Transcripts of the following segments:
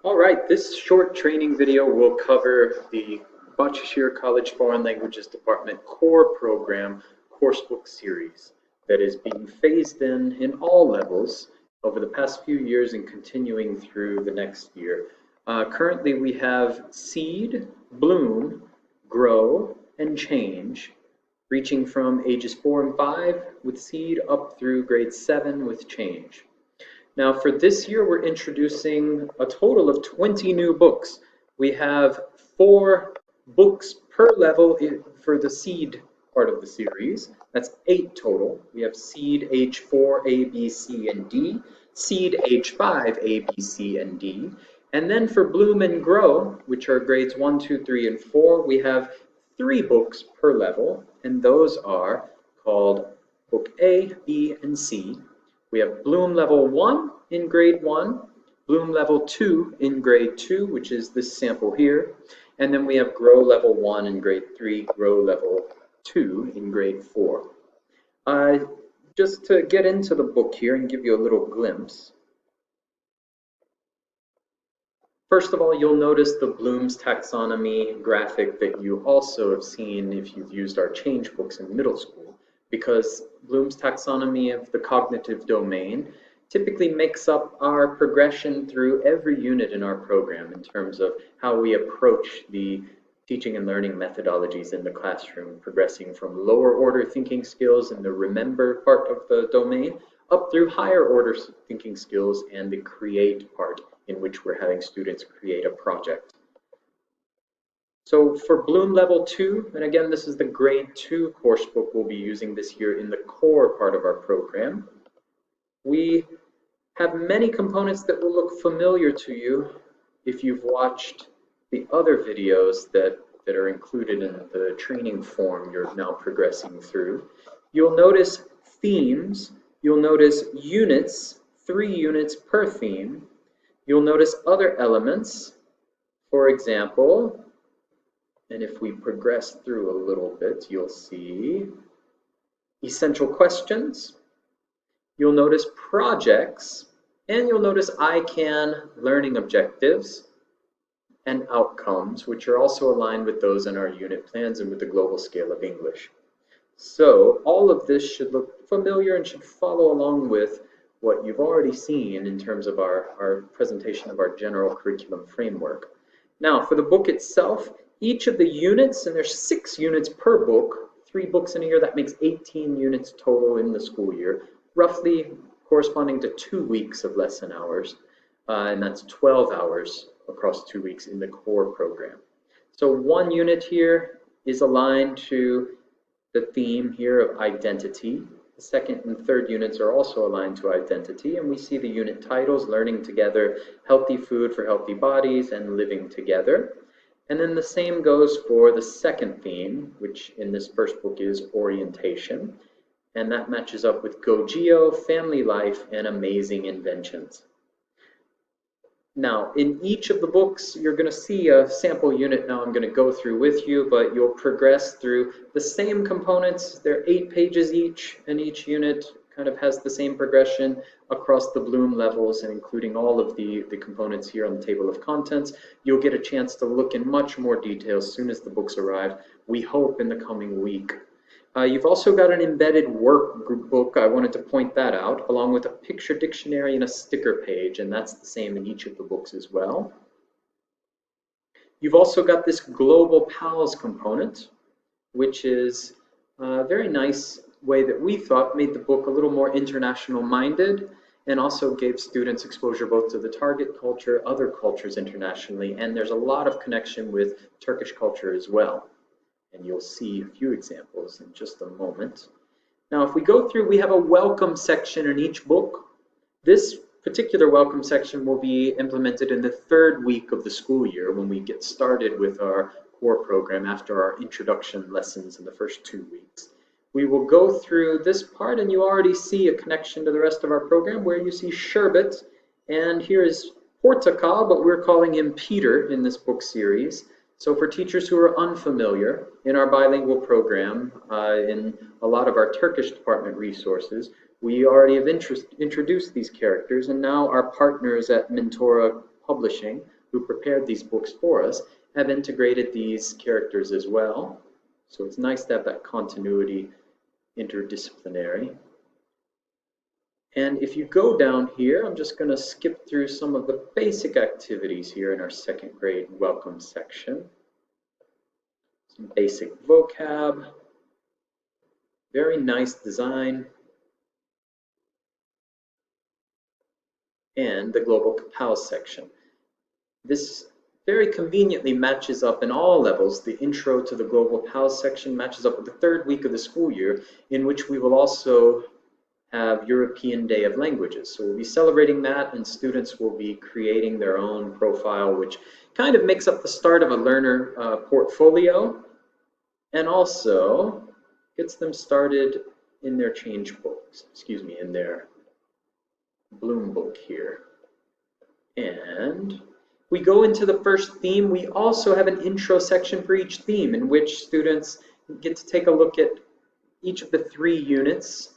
All right, this short training video will cover the Bachishir College Foreign Languages Department core program coursebook series that is being phased in all levels over the past few years and continuing through the next year. Currently we have Seed, Bloom, Grow, and Change, reaching from ages 4 and 5 with Seed up through grade 7 with Change. Now for this year, we're introducing a total of 20 new books. We have 4 books per level for the Seed part of the series. That's 8 total. We have Seed H4, A, B, C, and D, Seed H5, A, B, C, and D. And then for Bloom and Grow, which are grades 1, 2, 3, and 4, we have 3 books per level, and those are called Book A, B, and C. We have Bloom Level 1 in grade 1, Bloom Level 2 in grade 2, which is this sample here, and then we have Grow Level 1 in grade 3, Grow Level 2 in grade 4. Just to get into the book here and give you a little glimpse. First of all, you'll notice the Bloom's taxonomy graphic that you also have seen if you've used our change books in middle school, because Bloom's taxonomy of the cognitive domain typically makes up our progression through every unit in our program in terms of how we approach the teaching and learning methodologies in the classroom, progressing from lower order thinking skills in the remember part of the domain up through higher order thinking skills and the create part, in which we're having students create a project. So for Bloom Level 2, and again, this is the grade 2 course book we'll be using this year in the core part of our program, we have many components that will look familiar to you if you've watched the other videos that are included in the training form you're now progressing through. You'll notice themes, you'll notice units, 3 units per theme. You'll notice other elements, for example, and if we progress through a little bit, you'll see essential questions, you'll notice projects, and you'll notice ICANN learning objectives and outcomes, which are also aligned with those in our unit plans and with the global scale of English. So all of this should look familiar and should follow along with what you've already seen in terms of our presentation of our general curriculum framework. Now, for the book itself, each of the units, and there's 6 units per book, 3 books in a year, that makes 18 units total in the school year, roughly corresponding to 2 weeks of lesson hours, and that's 12 hours across 2 weeks in the core program. So 1 unit here is aligned to the theme here of identity. The 2nd and 3rd units are also aligned to identity, and we see the unit titles, Learning Together, Healthy Food for Healthy Bodies, and Living Together. And then the same goes for the 2nd theme, which in this first book is Orientation, and that matches up with Go Geo, Family Life, and Amazing Inventions. Now, in each of the books, you're going to see a sample unit now I'm going to go through with you, but you'll progress through the same components. They're 8 pages each, and each unit kind of has the same progression across the Bloom levels, and including all of the components here on the table of contents. You'll get a chance to look in much more detail as soon as the books arrive, we hope in the coming week. You've also got an embedded workbook, I wanted to point that out, along with a picture dictionary and a sticker page, and that's the same in each of the books as well. You've also got this Global PALS component, which is a very nice way that we thought made the book a little more international minded, and also gave students exposure both to the target culture, other cultures internationally, and there's a lot of connection with Turkish culture as well. And you'll see a few examples in just a moment. Now, if we go through, we have a welcome section in each book. This particular welcome section will be implemented in the 3rd week of the school year when we get started with our core program after our introduction lessons in the first 2 weeks. We will go through this part, and you already see a connection to the rest of our program where you see Sherbet, and here is Portakal, but we're calling him Peter in this book series. So for teachers who are unfamiliar, in our bilingual program, in a lot of our Turkish department resources, we already have introduced these characters, and now our partners at Mentora Publishing, who prepared these books for us, have integrated these characters as well. So it's nice to have that continuity interdisciplinary. And if you go down here, I'm just going to skip through some of the basic activities here in our second grade welcome section. Some basic vocab, very nice design, and the Global Pals section. This very conveniently matches up in all levels. The intro to the Global Pals section matches up with the third week of the school year, in which we will also have European Day of Languages. So we'll be celebrating that, and students will be creating their own profile, which kind of makes up the start of a learner portfolio, and also gets them started in their change books, in their Bloom book here. And we go into the first theme. We also have an intro section for each theme in which students get to take a look at each of the 3 units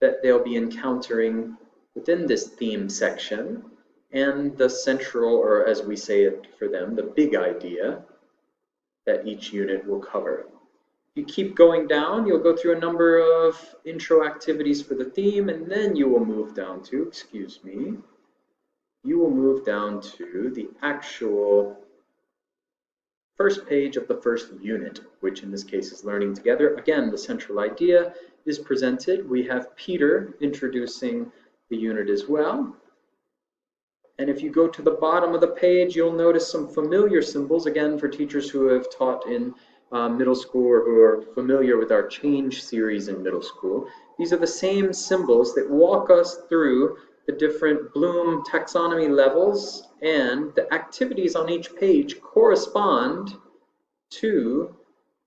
that they'll be encountering within this theme section, and the central, or as we say it for them, the big idea that each unit will cover. You keep going down, you'll go through a number of intro activities for the theme, and then you will move down to, you will move down to the actual first page of the first unit, which in this case is Learning Together. Again, the central idea is presented. We have Peter introducing the unit as well. And if you go to the bottom of the page, you'll notice some familiar symbols, again, for teachers who have taught in middle school or who are familiar with our Change series in middle school. These are the same symbols that walk us through the different Bloom taxonomy levels, and the activities on each page correspond to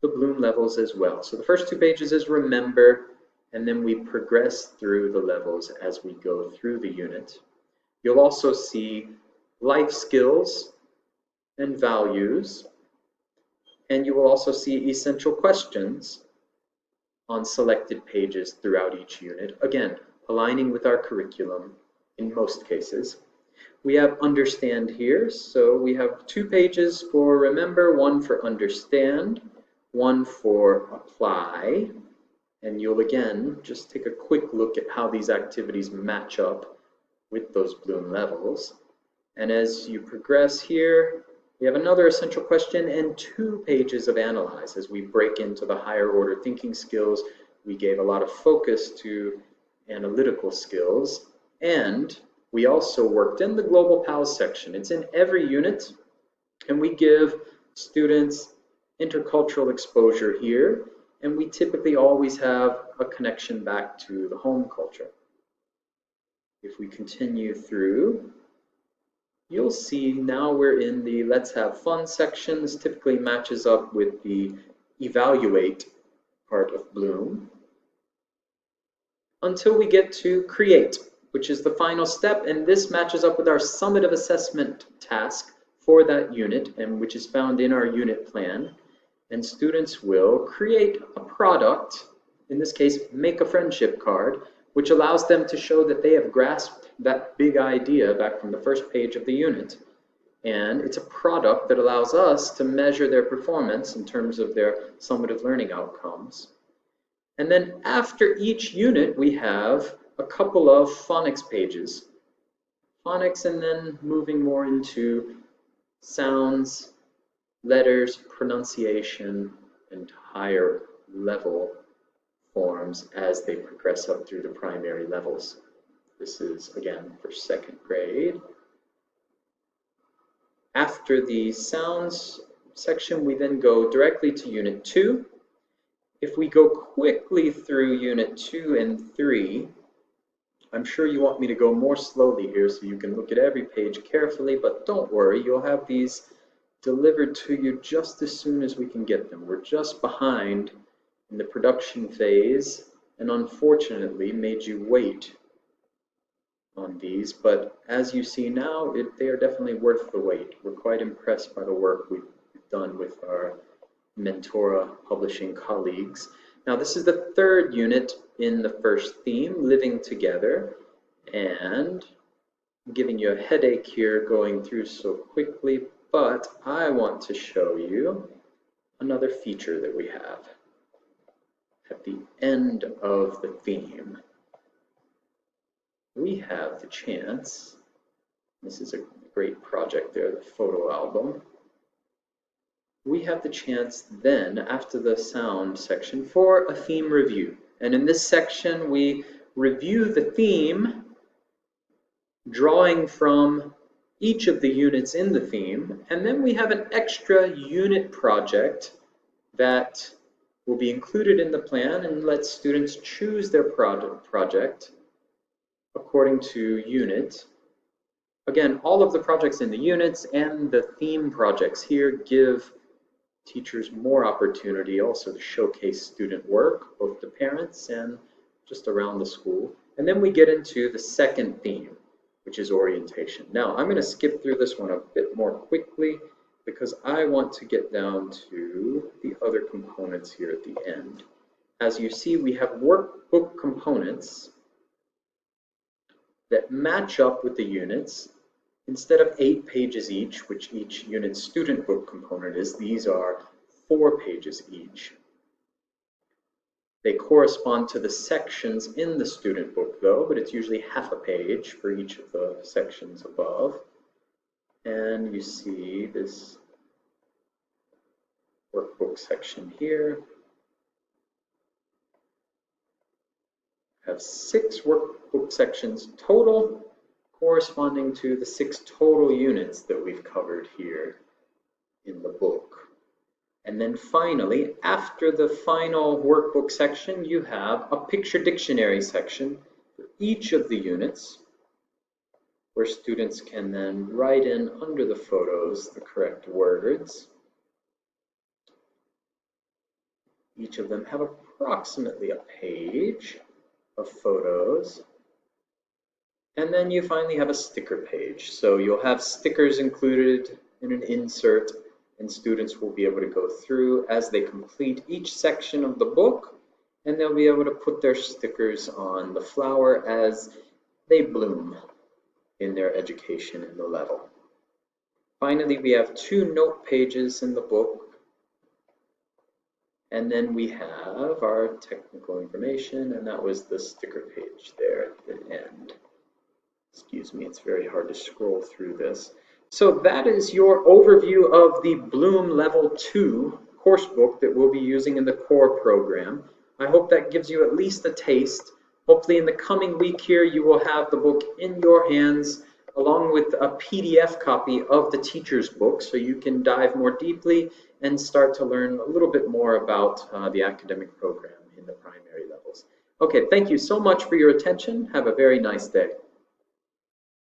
the Bloom levels as well. So the first 2 pages is remember, and then we progress through the levels as we go through the unit. You'll also see life skills and values, and you will also see essential questions on selected pages throughout each unit, again, aligning with our curriculum in most cases. We have understand here, so we have 2 pages for remember, 1 for understand, 1 for apply, and you'll again just take a quick look at how these activities match up with those Bloom levels. And as you progress here, we have another essential question and 2 pages of analyze. As we break into the higher order thinking skills, we gave a lot of focus to analytical skills, and we also worked in the Global Pals section. It's in every unit, and we give students intercultural exposure here, and we typically always have a connection back to the home culture. If we continue through, you'll see now we're in the Let's Have Fun section. This typically matches up with the Evaluate part of Bloom, until we get to Create, which is the final step, and this matches up with our summative assessment task for that unit, and which is found in our unit plan. And students will create a product, in this case, make a friendship card, which allows them to show that they have grasped that big idea back from the first page of the unit. And it's a product that allows us to measure their performance in terms of their summative learning outcomes. And then after each unit, we have a couple of phonics pages. Phonics, and then moving more into sounds, letters, pronunciation, and higher level forms as they progress up through the primary levels. This is, again, for second grade. After the sounds section, we then go directly to Unit 2. If we go quickly through Unit 2 and 3, I'm sure you want me to go more slowly here so you can look at every page carefully, but don't worry, you'll have these delivered to you just as soon as we can get them. We're just behind in the production phase, and unfortunately made you wait on these, but as you see now, they are definitely worth the wait. We're quite impressed by the work we've done with our Mentora publishing colleagues. Now, this is the third unit in the first theme, Living Together, and I'm giving you a headache here going through so quickly, but I want to show you another feature that we have at the end of the theme. We have the chance, this is a great project there, the photo album. We have the chance then, after the sound section, for a theme review. And in this section, we review the theme, drawing from each of the units in the theme, and then we have an extra unit project that will be included in the plan and let students choose their project according to unit. Again, all of the projects in the units and the theme projects here give teachers more opportunity also to showcase student work, both to parents and just around the school. And then we get into the second theme, which is orientation. Now, I'm going to skip through this one a bit more quickly because I want to get down to the other components here at the end. As you see, we have workbook components that match up with the units. Instead of 8 pages each, which each unit's student book component is, these are 4 pages each. They correspond to the sections in the student book though, but it's usually half a page for each of the sections above. And you see this workbook section here. I have 6 workbook sections total, corresponding to the 6 total units that we've covered here in the book. And then finally, after the final workbook section, you have a picture dictionary section for each of the units, where students can then write in under the photos the correct words. Each of them have approximately a page of photos. And then you finally have a sticker page. So you'll have stickers included in an insert, and students will be able to go through as they complete each section of the book, and they'll be able to put their stickers on the flower as they bloom in their education in the level. Finally, we have 2 note pages in the book, and then we have our technical information, and that was the sticker page there at the end. Excuse me, it's very hard to scroll through this. So that is your overview of the Bloom Level 2 course book that we'll be using in the core program. I hope that gives you at least a taste. Hopefully in the coming week here you will have the book in your hands along with a PDF copy of the teacher's book so you can dive more deeply and start to learn a little bit more about the academic program in the primary levels. Okay, thank you so much for your attention. Have a very nice day.